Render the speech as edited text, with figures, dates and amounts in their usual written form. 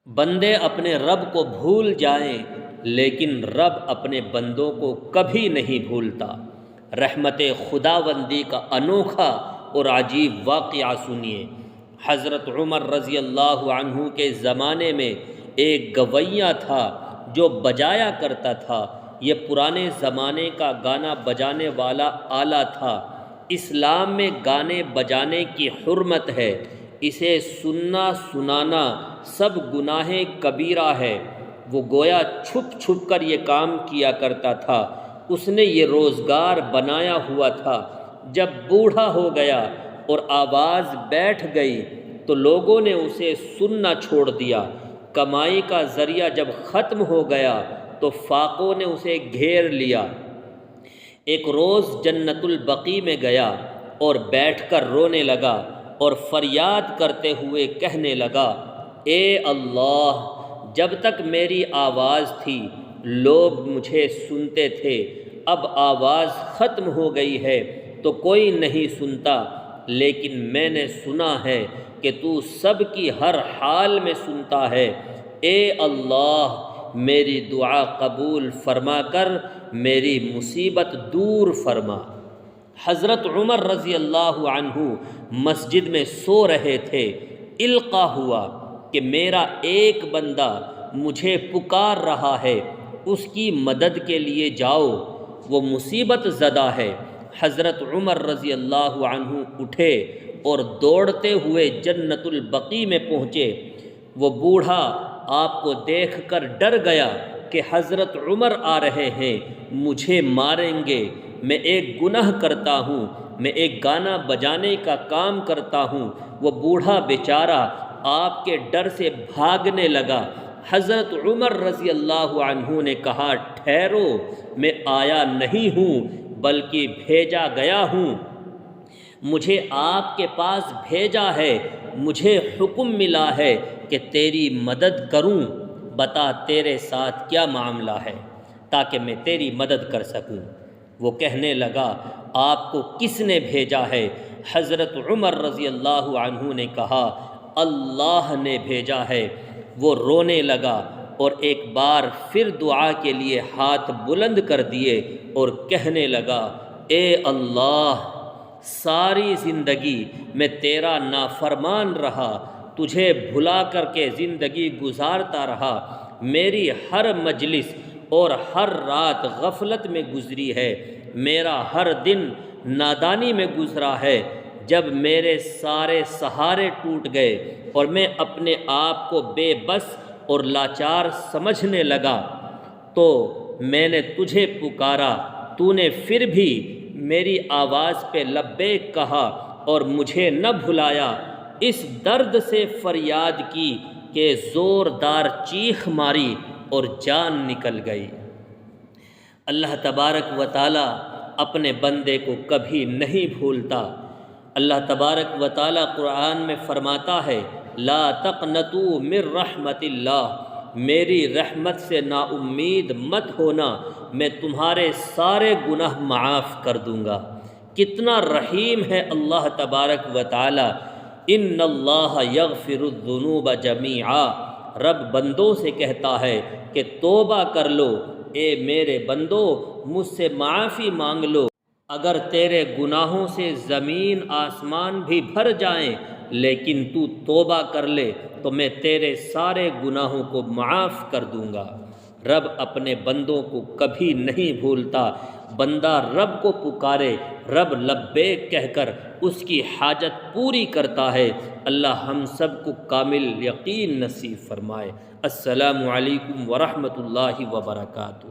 بندے اپنے رب کو بھول جائیں لیکن رب اپنے بندوں کو کبھی نہیں بھولتا۔ رحمت خداوندی کا انوکھا اور عجیب واقعہ سنیے۔ حضرت عمر رضی اللہ عنہ کے زمانے میں ایک گویّا تھا جو بجایا کرتا تھا۔ یہ پرانے زمانے کا گانا بجانے والا آلہ تھا۔ اسلام میں گانے بجانے کی حرمت ہے، اسے سننا سنانا سب گناہ کبیرہ ہے۔ وہ گویا چھپ چھپ کر یہ کام کیا کرتا تھا۔ اس نے یہ روزگار بنایا ہوا تھا۔ جب بوڑھا ہو گیا اور آواز بیٹھ گئی تو لوگوں نے اسے سننا چھوڑ دیا۔ کمائی کا ذریعہ جب ختم ہو گیا تو فاقوں نے اسے گھیر لیا۔ ایک روز جنت البقیع میں گیا اور بیٹھ کر رونے لگا اور فریاد کرتے ہوئے کہنے لگا، اے اللہ، جب تک میری آواز تھی لوگ مجھے سنتے تھے، اب آواز ختم ہو گئی ہے تو کوئی نہیں سنتا، لیکن میں نے سنا ہے کہ تو سب کی ہر حال میں سنتا ہے۔ اے اللہ، میری دعا قبول فرما کر میری مصیبت دور فرما۔ حضرت عمر رضی اللہ عنہ مسجد میں سو رہے تھے۔ القاء ہوا کہ میرا ایک بندہ مجھے پکار رہا ہے، اس کی مدد کے لیے جاؤ، وہ مصیبت زدہ ہے۔ حضرت عمر رضی اللہ عنہ اٹھے اور دوڑتے ہوئے جنت البقیع میں پہنچے۔ وہ بوڑھا آپ کو دیکھ کر ڈر گیا کہ حضرت عمر آ رہے ہیں، مجھے ماریں گے، میں ایک گناہ کرتا ہوں، میں ایک گانا بجانے کا کام کرتا ہوں۔ وہ بوڑھا بیچارہ آپ کے ڈر سے بھاگنے لگا۔ حضرت عمر رضی اللہ عنہ نے کہا، ٹھہرو، میں آیا نہیں ہوں بلکہ بھیجا گیا ہوں، مجھے آپ کے پاس بھیجا ہے، مجھے حکم ملا ہے کہ تیری مدد کروں، بتا تیرے ساتھ کیا معاملہ ہے تاکہ میں تیری مدد کر سکوں۔ وہ کہنے لگا، آپ کو کس نے بھیجا ہے؟ حضرت عمر رضی اللہ عنہ نے کہا، اللہ نے بھیجا ہے۔ وہ رونے لگا اور ایک بار پھر دعا کے لیے ہاتھ بلند کر دیے اور کہنے لگا، اے اللہ، ساری زندگی میں تیرا نافرمان رہا، تجھے بھلا کر کے زندگی گزارتا رہا، میری ہر مجلس اور ہر رات غفلت میں گزری ہے، میرا ہر دن نادانی میں گزرا ہے۔ جب میرے سارے سہارے ٹوٹ گئے اور میں اپنے آپ کو بے بس اور لاچار سمجھنے لگا تو میں نے تجھے پکارا، تو نے پھر بھی میری آواز پہ لبیک کہا اور مجھے نہ بھلایا۔ اس درد سے فریاد کی کہ زوردار چیخ ماری اور جان نکل گئی۔ اللہ تبارک و تعالی اپنے بندے کو کبھی نہیں بھولتا۔ اللہ تبارک و تعالی قرآن میں فرماتا ہے، لا تقنطوا من رحمت اللہ، میری رحمت سے نا امید مت ہونا، میں تمہارے سارے گناہ معاف کر دوں گا۔ کتنا رحیم ہے اللہ تبارک و تعالی۔ ان اللہ یغفر الذنوب جمیعا، رب بندوں سے کہتا ہے کہ توبہ کر لو، اے میرے بندو، مجھ سے معافی مانگ لو، اگر تیرے گناہوں سے زمین آسمان بھی بھر جائیں لیکن تو توبہ کر لے تو میں تیرے سارے گناہوں کو معاف کر دوں گا۔ رب اپنے بندوں کو کبھی نہیں بھولتا۔ بندہ رب کو پکارے، رب لبیک کہہ کر اس کی حاجت پوری کرتا ہے۔ اللہ ہم سب کو کامل یقین نصیب فرمائے۔ السلام علیکم ورحمۃ اللہ وبرکاتہ۔